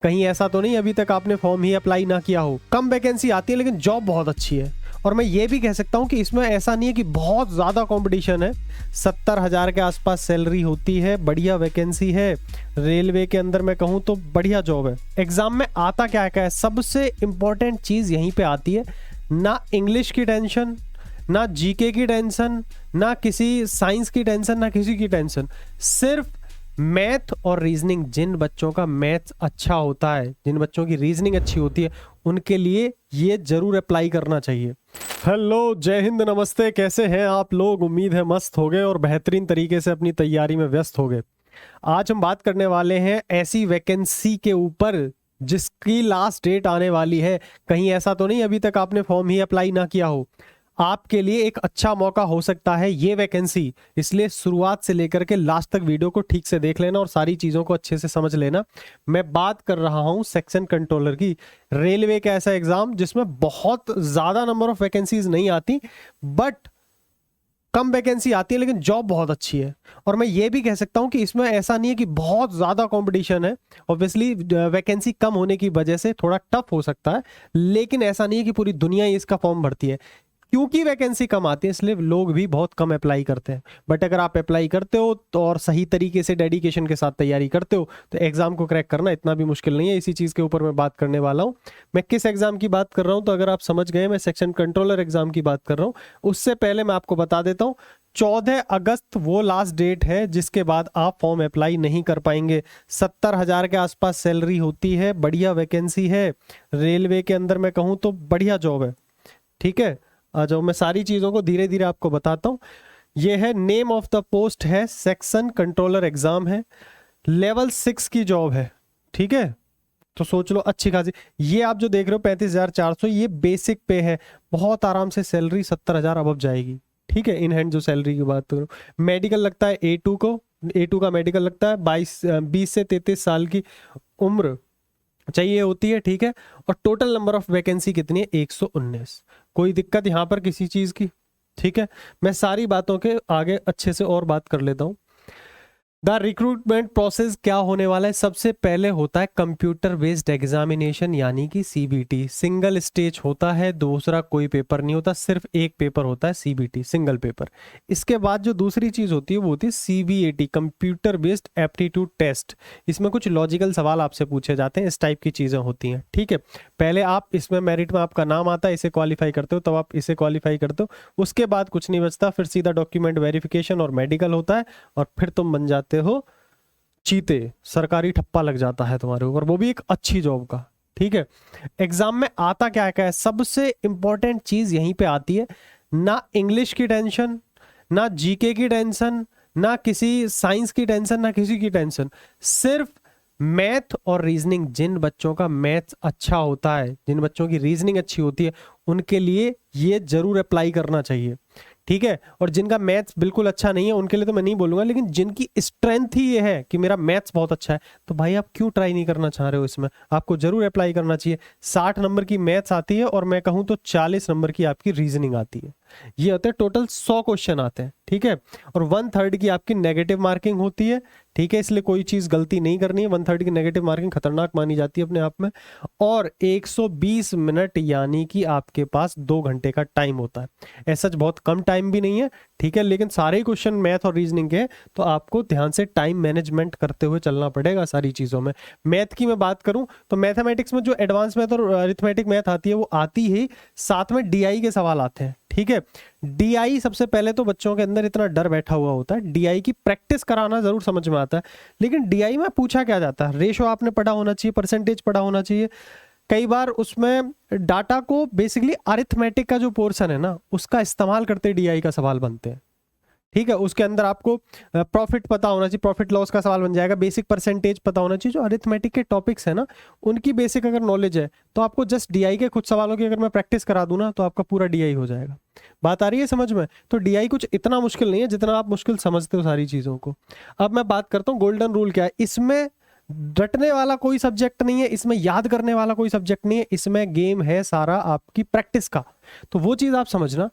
कहीं ऐसा तो नहीं अभी तक आपने फॉर्म ही अप्लाई ना किया हो। कम वैकेंसी आती है लेकिन जॉब बहुत अच्छी है। और मैं ये भी कह सकता हूँ कि इसमें ऐसा नहीं है कि बहुत ज़्यादा कंपटीशन है। 70,000 के आसपास सैलरी होती है, बढ़िया वैकेंसी है। रेलवे के अंदर मैं कहूँ तो बढ़िया जॉब है। एग्जाम में आता क्या क्या है, सबसे इंपॉर्टेंट चीज़ यहीं पे आती है। ना इंग्लिश की टेंशन, ना जीके की टेंशन, ना किसी साइंस की टेंशन, ना किसी की टेंशन। सिर्फ मैथ और रीजनिंग। जिन बच्चों का मैथ अच्छा होता है, जिन बच्चों की रीजनिंग अच्छी होती है, उनके लिए ये जरूर अप्लाई करना चाहिए। हेलो, जय हिंद, नमस्ते। कैसे हैं आप लोग? उम्मीद है मस्त हो गए और बेहतरीन तरीके से अपनी तैयारी में व्यस्त हो गए। आज हम बात करने वाले हैं ऐसी वैकेंसी के ऊपर जिसकी लास्ट डेट आने वाली है। कहीं ऐसा तो नहीं अभी तक आपने फॉर्म ही अप्लाई ना किया हो। आपके लिए एक अच्छा मौका हो सकता है ये वैकेंसी, इसलिए शुरुआत से लेकर के लास्ट तक वीडियो को ठीक से देख लेना और सारी चीज़ों को अच्छे से समझ लेना। मैं बात कर रहा हूं सेक्शन कंट्रोलर की। रेलवे का ऐसा एग्जाम जिसमें बहुत ज़्यादा नंबर ऑफ वैकेंसीज नहीं आती, बट कम वैकेंसी आती है लेकिन जॉब बहुत अच्छी है। और मैं ये भी कह सकता हूं कि इसमें ऐसा नहीं है कि बहुत ज़्यादा कंपटीशन है। ऑब्वियसली वैकेंसी कम होने की वजह से थोड़ा टफ हो सकता है, लेकिन ऐसा नहीं है कि पूरी दुनिया ही इसका फॉर्म भरती है। क्योंकि वैकेंसी कम आती है इसलिए लोग भी बहुत कम अप्लाई करते हैं। बट अगर आप अप्लाई करते हो तो और सही तरीके से डेडिकेशन के साथ तैयारी करते हो तो एग्जाम को क्रैक करना इतना भी मुश्किल नहीं है। इसी चीज़ के ऊपर मैं बात करने वाला हूँ। मैं किस एग्जाम की बात कर रहा हूँ तो अगर आप समझ गए, मैं सेक्शन कंट्रोलर एग्जाम की बात कर रहा हूँ। उससे पहले मैं आपको बता देता हूँ, 14 अगस्त वो लास्ट डेट है जिसके बाद आप फॉर्म अप्लाई नहीं कर पाएंगे। 70,000 के आसपास सैलरी होती है, बढ़िया वैकेंसी है। रेलवे के अंदर मैं कहूँ तो बढ़िया जॉब है। ठीक है, आ जाओ, मैं सारी चीज़ों को धीरे धीरे आपको बताता हूँ। ये है नेम ऑफ द पोस्ट है, सेक्शन कंट्रोलर एग्जाम है, लेवल 6 की जॉब है। ठीक है, तो सोच लो अच्छी खासी। ये आप जो देख रहे हो 35,400, ये बेसिक पे है। बहुत आराम से सैलरी 70,000 अब जाएगी। ठीक है, इन हैंड जो सैलरी की बात करूँ। मेडिकल लगता है A2 को, A2 का मेडिकल लगता है। 20 से 33 साल की उम्र चाहिए होती है। ठीक है, और टोटल नंबर ऑफ वैकेंसी कितनी है? 119। कोई दिक्कत यहां पर किसी चीज की? ठीक है, मैं सारी बातों के आगे अच्छे से और बात कर लेता हूं। द रिक्रूटमेंट प्रोसेस क्या होने वाला है? सबसे पहले होता है कंप्यूटर बेस्ड एग्जामिनेशन यानी कि CBT। सिंगल स्टेज होता है, दूसरा कोई पेपर नहीं होता, सिर्फ एक पेपर होता है CBT, सिंगल पेपर। इसके बाद जो दूसरी चीज होती है वो होती है CBAT, computer based aptitude test. इसमें कुछ लॉजिकल सवाल आपसे पूछे जाते हैं, इस टाइप की चीजें होती हैं। ठीक है, पहले आप इसमें मेरिट में आपका नाम आता है, इसे क्वालिफाई करते हो, तब आप इसे क्वालिफाई करते हो। उसके बाद कुछ नहीं बचता, फिर सीधा डॉक्यूमेंट वेरिफिकेशन और मेडिकल होता है, और फिर तुम बन जाते हो चीते। सरकारी ठप्पा लग जाता है तुम्हारे ऊपर, वो भी एक अच्छी जॉब का। ठीक है, एग्जाम में आता क्या क्या है, सबसे इंपॉर्टेंट चीज यहीं पे आती है। ना इंग्लिश की टेंशन, ना जीके की टेंशन, ना किसी साइंस की टेंशन, ना किसी की टेंशन। सिर्फ मैथ और रीजनिंग। जिन बच्चों का मैथ अच्छा होता है, जिन बच्चों की रीजनिंग अच्छी होती है, उनके लिए ये जरूर अप्लाई करना चाहिए। ठीक है, और जिनका मैथ्स बिल्कुल अच्छा नहीं है उनके लिए तो मैं नहीं बोलूंगा, लेकिन जिनकी स्ट्रेंथ ही ये है कि मेरा मैथ्स बहुत अच्छा है, तो भाई आप क्यों ट्राई नहीं करना चाह रहे हो? इसमें आपको जरूर अप्लाई करना चाहिए। 60 नंबर की मैथ्स आती है और मैं कहूं तो 40 नंबर की आपकी रीजनिंग आती है। ये होते हैं टोटल 100 क्वेश्चन आते हैं। ठीक है, और 1/3 की आपकी नेगेटिव मार्किंग होती है। ठीक है, इसलिए कोई चीज गलती नहीं करनी है। 1/3 की नेगेटिव मार्किंग खतरनाक मानी जाती है अपने आप में। और 120 मिनट यानी कि आपके पास 2 घंटे का टाइम होता है। ऐसा बहुत कम टाइम भी नहीं है। ठीक है, लेकिन सारे क्वेश्चन मैथ और रीजनिंग के, तो आपको ध्यान से टाइम मैनेजमेंट करते हुए चलना पड़ेगा सारी चीजों में। मैथ की मैं बात करूं तो मैथमेटिक्स में जो एडवांस मैथ और अरिथमेटिक मैथ आती है वो आती ही, साथ में DI के सवाल आते हैं। ठीक है, DI सबसे पहले तो बच्चों के अंदर इतना डर बैठा हुआ होता है, DI की प्रैक्टिस कराना जरूर समझ में आता है, लेकिन DI में पूछा क्या जाता है? रेशो आपने पढ़ा होना चाहिए, परसेंटेज पढ़ा होना चाहिए। कई बार उसमें डाटा को बेसिकली अरिथमेटिक का जो पोर्शन है ना, उसका इस्तेमाल करते DI का सवाल बनते हैं। ठीक है, उसके अंदर आपको प्रॉफिट पता होना चाहिए, प्रॉफिट लॉस का सवाल बन जाएगा। बेसिक परसेंटेज पता होना चाहिए। जो अरिथमेटिक के टॉपिक्स है ना, उनकी बेसिक अगर नॉलेज है तो आपको जस्ट DI के कुछ सवालों की अगर मैं प्रैक्टिस करा दूं ना, तो आपका पूरा DI हो जाएगा। बात आ रही है समझ में? तो DI कुछ इतना मुश्किल नहीं है जितना आप मुश्किल समझते हो सारी चीजों को। अब मैं बात करता हूँ गोल्डन रूल क्या है। इसमें रटने वाला कोई सब्जेक्ट नहीं है, इसमें याद करने वाला कोई सब्जेक्ट नहीं है, इसमें गेम है सारा आपकी प्रैक्टिस का। तो वो चीज आप समझना।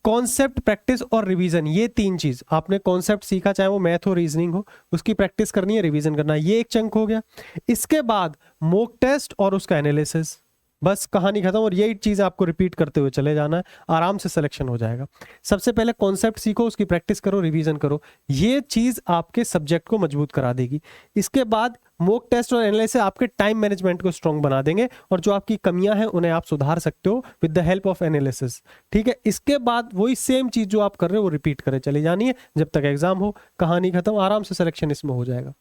कॉन्सेप्ट, प्रैक्टिस और रिवीजन, ये 3 चीज। आपने कॉन्सेप्ट सीखा, चाहे वो मैथ हो, रीजनिंग हो, उसकी प्रैक्टिस करनी है, रिवीजन करना है, ये एक चंक हो गया। इसके बाद मॉक टेस्ट और उसका एनालिसिस, बस कहानी खत्म। और यही चीज आपको रिपीट करते हुए चले जाना है, आराम से सिलेक्शन हो जाएगा। सबसे पहले कॉन्सेप्ट सीखो, उसकी प्रैक्टिस करो, रिवीजन करो, ये चीज आपके सब्जेक्ट को मजबूत करा देगी। इसके बाद मॉक टेस्ट और एनालिसिस आपके टाइम मैनेजमेंट को स्ट्रॉन्ग बना देंगे, और जो आपकी कमियां हैं उन्हें आप सुधार सकते हो with the help of analysis. ठीक है, इसके बाद वही सेम चीज जो आप कर रहे हो वो रिपीट करे चली जानी है जब तक एग्जाम हो, कहानी खत्म, आराम से सिलेक्शन इसमें हो जाएगा।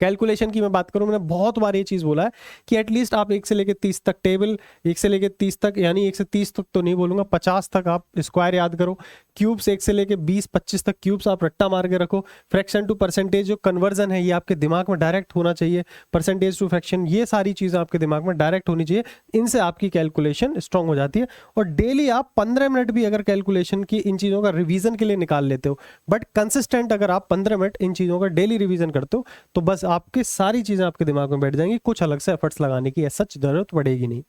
कैलकुलेशन की मैं बात करूं, मैंने बहुत बार ये चीज बोला है कि एटलीस्ट आप 1 से लेकर 30 तक टेबल, 1 से लेकर 30 तक, यानी 1 से 30 तक तो नहीं बोलूंगा, 50 तक आप स्क्वायर याद करो। क्यूब्स 1 से लेकर 20-25 तक क्यूब्स आप रट्टा मार के रखो। फ्रैक्शन टू परसेंटेज जो कन्वर्जन है ये आपके दिमाग में डायरेक्ट होना चाहिए। परसेंटेज टू फ्रैक्शन, ये सारी चीजें आपके दिमाग में डायरेक्ट होनी चाहिए, इनसे आपकी कैलकुलेशन स्ट्रांग हो जाती है। और डेली आप 15 मिनट भी अगर कैलकुलेशन की इन चीजों का रिवीजन के लिए निकाल लेते हो, बट कंसिस्टेंट अगर आप 15 मिनट इन चीजों का डेली रिवीजन करते हो, तो बस आपकी सारी चीजें आपके दिमाग में बैठ जाएंगी, कुछ अलग से एफर्ट्स लगाने की सच जरूरत पड़ेगी नहीं।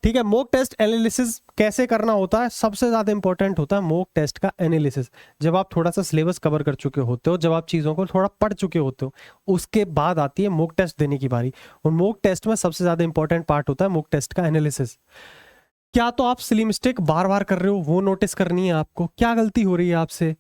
ठीक है, मॉक टेस्ट एनालिसिस कैसे करना होता है, सबसे ज्यादा इंपॉर्टेंट होता है मॉक टेस्ट का एनालिसिस। जब आप थोड़ा सा सिलेबस कवर कर चुके होते हो, जब आप चीजों को थोड़ा पढ़ चुके होते हो, उसके बाद आती है मॉक टेस्ट देने की बारी। और मॉक टेस्ट में सबसे ज्यादा इंपॉर्टेंट पार्ट होता है मॉक टेस्ट का एनालिसिस। क्या तो आप सिली मिस्टेक बार बार कर रहे हो, वो नोटिस करनी है आपको। क्या गलती हो रही है आपसे,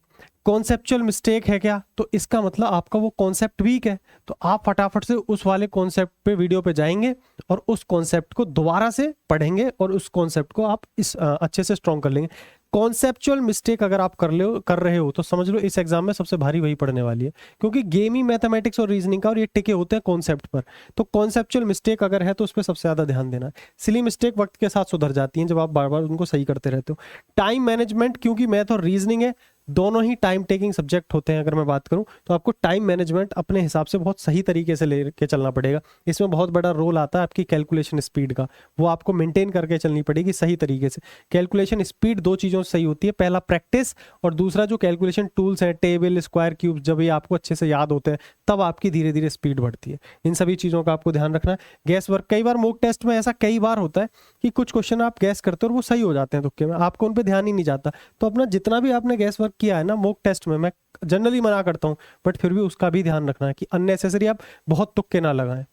कॉन्सेप्चुअल मिस्टेक है क्या, तो इसका मतलब आपका वो कॉन्सेप्ट वीक है। तो आप फटाफट से उस वाले कॉन्सेप्ट पे वीडियो पे जाएंगे और उस कॉन्सेप्ट को दोबारा से पढ़ेंगे और उस कॉन्सेप्ट को आप इस अच्छे से स्ट्रॉन्ग कर लेंगे। कॉन्सेप्चुअल मिस्टेक अगर आप कर रहे हो तो समझ लो इस एग्जाम में सबसे भारी वही पड़ने वाली है, क्योंकि गेम ही मैथमेटिक्स और रीजनिंग का और ये टिके होते हैं कॉन्सेप्ट पर। तो कॉन्सेप्चुअल मिस्टेक अगर है तो उस पर सबसे ज्यादा ध्यान देना है। सिली मिस्टेक वक्त के साथ सुधर जाती हैं जब आप बार बार उनको सही करते रहते हो। टाइम मैनेजमेंट, क्योंकि मैथ और रीजनिंग है, दोनों ही टाइम टेकिंग सब्जेक्ट होते हैं। अगर मैं बात करूं तो आपको टाइम मैनेजमेंट अपने हिसाब से बहुत सही तरीके से लेके चलना पड़ेगा। इसमें बहुत बड़ा रोल आता है आपकी कैलकुलेशन स्पीड का, वो आपको मेंटेन करके चलनी पड़ेगी सही तरीके से। कैलकुलेशन स्पीड 2 चीजों से सही होती है, पहला प्रैक्टिस और दूसरा जो कैलकुलेशन टूल्स हैं, टेबल, स्क्वायर, क्यूब, जब ये आपको अच्छे से याद होते हैं तब आपकी धीरे धीरे स्पीड बढ़ती है। इन सभी चीजों का आपको ध्यान रखना है। गैस वर्क, कई बार मॉक टेस्ट में ऐसा कई बार होता है कि कुछ क्वेश्चन आप गैस करते हो और वो सही हो जाते हैं तुक्के में, आपको उन पर ध्यान ही नहीं जाता। तो अपना जितना भी आपने गैस वर्क किया है ना मॉक टेस्ट में, मैं जनरली मना करता हूं, बट फिर भी उसका भी ध्यान रखना है कि अननेसेसरी आप बहुत तुक्के ना लगाएं।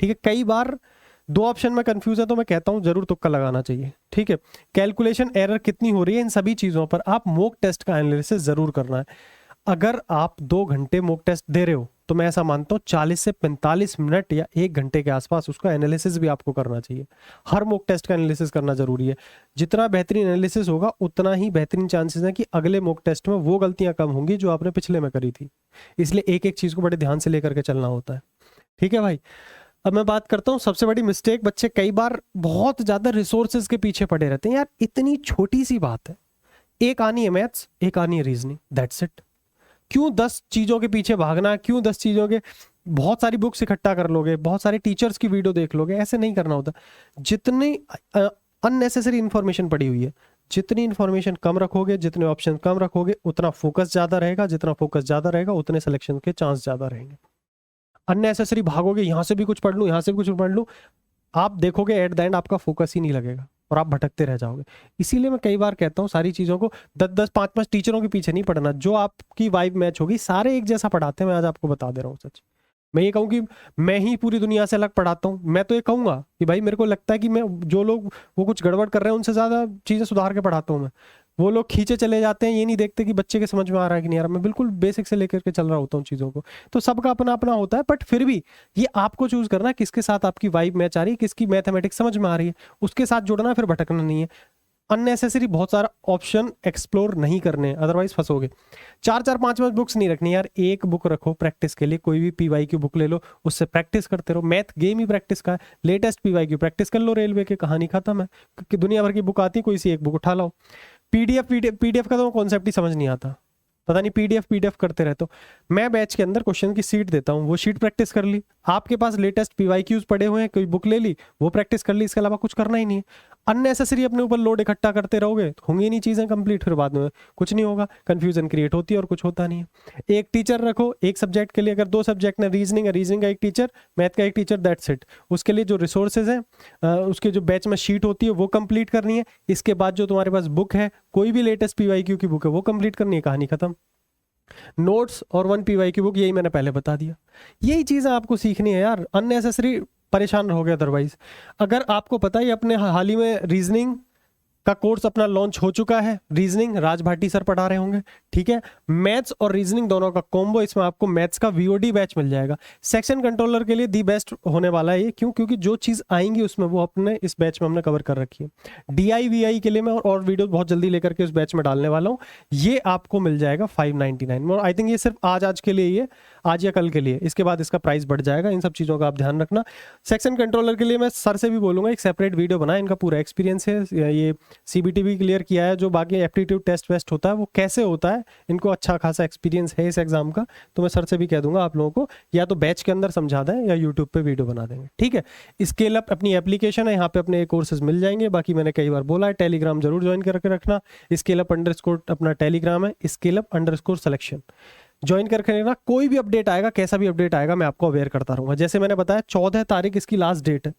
ठीक है, कई बार 2 ऑप्शन में कंफ्यूज है तो मैं कहता हूं जरूर तुक्का लगाना चाहिए। ठीक है, कैलकुलेशन एरर कितनी हो रही है, इन सभी चीजों पर आप मॉक टेस्ट का एनालिसिस जरूर करना है। अगर आप 2 घंटे मॉक टेस्ट दे रहे हो तो मैं ऐसा मानता हूँ 40 से 45 मिनट या 1 घंटे के आसपास उसका एनालिसिस भी आपको करना चाहिए। हर मॉक टेस्ट का एनालिसिस करना जरूरी है। जितना बेहतरीन एनालिसिस होगा उतना ही बेहतरीन चांसेस है कि अगले मॉक टेस्ट में वो गलतियां कम होंगी जो आपने पिछले में करी थी। इसलिए एक एक चीज को बड़े ध्यान से लेकर के चलना होता है। ठीक है भाई, अब मैं बात करता हूँ सबसे बड़ी मिस्टेक। बच्चे कई बार बहुत ज्यादा रिसोर्सेज के पीछे पड़े रहते हैं। यार इतनी छोटी सी बात है, एक आनी है मैथ्स, एक आनी है रीजनिंग, दैट्स इट। क्यों 10 चीजों के पीछे भागना, क्यों 10 चीजों के बहुत सारी बुक्स इकट्ठा कर लोगे, बहुत सारे टीचर्स की वीडियो देख लोगे, ऐसे नहीं करना होता। जितनी अननेसेसरी इंफॉर्मेशन पड़ी हुई है, जितनी इंफॉर्मेशन कम रखोगे, जितने ऑप्शन कम रखोगे, उतना फोकस ज्यादा रहेगा। जितना फोकस ज्यादा रहेगा उतने सिलेक्शन के चांस ज्यादा रहेंगे। अननेसेसरी भागोगे, यहां से भी कुछ पढ़ लूं, यहां से भी कुछ पढ़ लूं, आप देखोगे एट द एंड आपका फोकस ही नहीं लगेगा और आप भटकते रह जाओगे। इसीलिए मैं कई बार कहता हूँ सारी चीजों को 10-10, 5-5 टीचरों के पीछे नहीं पढ़ना। जो आपकी वाइब मैच होगी, सारे एक जैसा पढ़ाते हैं, मैं आज आपको बता दे रहा हूँ सच। मैं ये कहूँ कि मैं ही पूरी दुनिया से अलग पढ़ाता हूँ, मैं तो ये कहूंगा कि भाई मेरे को लगता है कि मैं जो लोग वो कुछ गड़बड़ कर रहे हैं उनसे ज्यादा चीजें सुधार के पढ़ाता हूँ मैं। वो लोग खींचे चले जाते हैं, ये नहीं देखते कि बच्चे के समझ में आ रहा है कि नहीं आ रहा। मैं बिल्कुल बेसिक से लेकर के चल रहा होता हूँ चीजों को। तो सबका अपना अपना होता है, बट फिर भी ये आपको चूज करना है किसके साथ आपकी वाइब मैच आ रही है, किसकी मैथमेटिक्स समझ में आ रही है, उसके साथ जुड़ना, फिर भटकना नहीं है। अननेसेसरी बहुत सारा ऑप्शन एक्सप्लोर नहीं करने, अदरवाइज फंसोगे। 4-4, 5-5 बुक्स नहीं रखनी यार, एक बुक रखो प्रैक्टिस के लिए। कोई भी पीवाई की बुक ले लो, उससे प्रैक्टिस करते रहो। मैथ गेम ही प्रैक्टिस का है, लेटेस्ट पीवाई की प्रैक्टिस कर लो, रेलवे की कहानी खत्म है। क्योंकि दुनिया भर की बुक आती है, कोई सी एक बुक उठा लो। पीडीएफ का तो कॉन्सेप्ट ही समझ नहीं आता, पता नहीं पीडीएफ करते रहते हो। मैं बैच के अंदर क्वेश्चन की सीट देता हूँ, वो शीट प्रैक्टिस कर ली, आपके पास लेटेस्ट पीवाईक्यूज पड़े हुए हैं, कोई बुक ले ली, वो प्रैक्टिस कर ली, इसके अलावा कुछ करना ही नहीं है। अननेसेसरी अपने ऊपर लोड इकट्ठा करते रहोगे तो होंगी नहीं चीजें कंप्लीट, फिर बाद में कुछ नहीं होगा, कंफ्यूजन क्रिएट होती है और कुछ होता नहीं है। एक टीचर रखो एक सब्जेक्ट के लिए, अगर 2 सब्जेक्ट में रीजनिंग है, रीजनिंग का एक टीचर, मैथ का एक टीचर, दैट्स इट। उसके लिए जो रिसोर्सेज हैं, उसके जो बैच में शीट होती है वो कंप्लीट करनी है। इसके बाद जो तुम्हारे पास बुक है, कोई भी लेटेस्ट पीवाईक्यू की बुक है वो कंप्लीट करनी है, कहानी खत्म। नोट्स और 1 पीवाईक्यू बुक, यही मैंने पहले बता दिया। यही चीजें आपको सीखनी है यार, अननेसेसरी परेशान रहोगे अदरवाइज। अगर आपको पता है अपने हाल ही में रीजनिंग का कोर्स अपना लॉन्च हो चुका है, रीजनिंग राज भाटी सर पढ़ा रहे होंगे, ठीक है। मैथ्स और रीजनिंग दोनों का कॉम्बो, इसमें आपको मैथ्स का वीओडी बैच मिल जाएगा। सेक्शन कंट्रोलर के लिए दी बेस्ट होने वाला है ये, क्यों? क्योंकि जो चीज आएंगी उसमें वो अपने इस बैच में हमने कवर कर रखी है। DIVI के लिए मैं और वीडियो बहुत जल्दी लेकर के उस बैच में डालने वाला हूँ। ये आपको मिल जाएगा 599 में, और आई थिंक ये सिर्फ आज के लिए, ये आज या कल के लिए, इसके बाद इसका प्राइस बढ़ जाएगा। इन सब चीजों का आप ध्यान रखना। सेक्शन कंट्रोलर के लिए मैं सर से भी बोलूंगा एक सेपरेट वीडियो बनाए, इनका पूरा एक्सपीरियंस है, ये CBT भी क्लियर किया है, जो बाकी एप्टीट्यूड टेस्ट वेस्ट होता है वो कैसे होता है, इनको अच्छा खासा एक्सपीरियंस है इस एग्जाम का। तो मैं सर से भी कह दूंगा आप लोगों को या तो बैच के अंदर समझा दें या यूट्यूब पे वीडियो बना देंगे, ठीक है। स्केल अप अपनी एप्लीकेशन है, यहाँ पे अपने कोर्सेज मिल जाएंगे। बाकी मैंने कई बार बोला है, टेलीग्राम जरूर ज्वाइन करके रखना। स्केल अप अंडरस्कोर अपना टेलीग्राम है, scale up underscore selection join करके रखना। कोई भी अपडेट आएगा, कैसा भी अपडेट आएगा, मैं आपको अवेयर करता रहूंगा। जैसे मैंने बताया 14 तारीख इसकी लास्ट डेट है।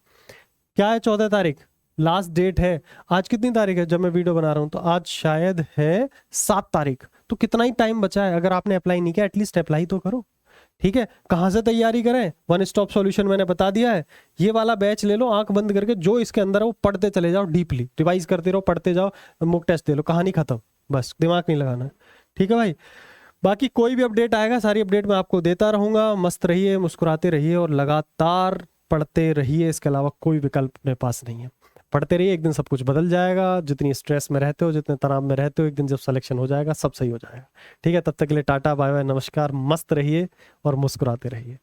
क्या है 14 तारीख लास्ट डेट है। आज कितनी तारीख है जब मैं वीडियो बना रहा हूं? तो आज शायद है 7 तारीख। तो कितना ही टाइम बचा है। अगर आपने अप्लाई नहीं किया एटलीस्ट अप्लाई तो करो, ठीक है। कहाँ से तैयारी करें? वन स्टॉप सॉल्यूशन मैंने बता दिया है। ये वाला बैच ले लो, आंख बंद करके जो इसके अंदर है वो पढ़ते चले जाओ, डीपली रिवाइज करते रहो, पढ़ते जाओ, मॉक टेस्ट दे लो, कहानी खत्म। बस दिमाग नहीं लगाना, ठीक है भाई। बाकी कोई भी अपडेट आएगा, सारी अपडेट मैं आपको देता रहूंगा। मस्त रहिए, मुस्कुराते रहिए और लगातार पढ़ते रहिए। इसके अलावा कोई विकल्प मेरे पास नहीं है। पढ़ते रहिए, एक दिन सब कुछ बदल जाएगा। जितनी स्ट्रेस में रहते हो, जितने तनाव में रहते हो, एक दिन जब सिलेक्शन हो जाएगा सब सही हो जाएगा, ठीक है। तब तक के लिए टाटा बाय बाय, नमस्कार। मस्त रहिए और मुस्कुराते रहिए।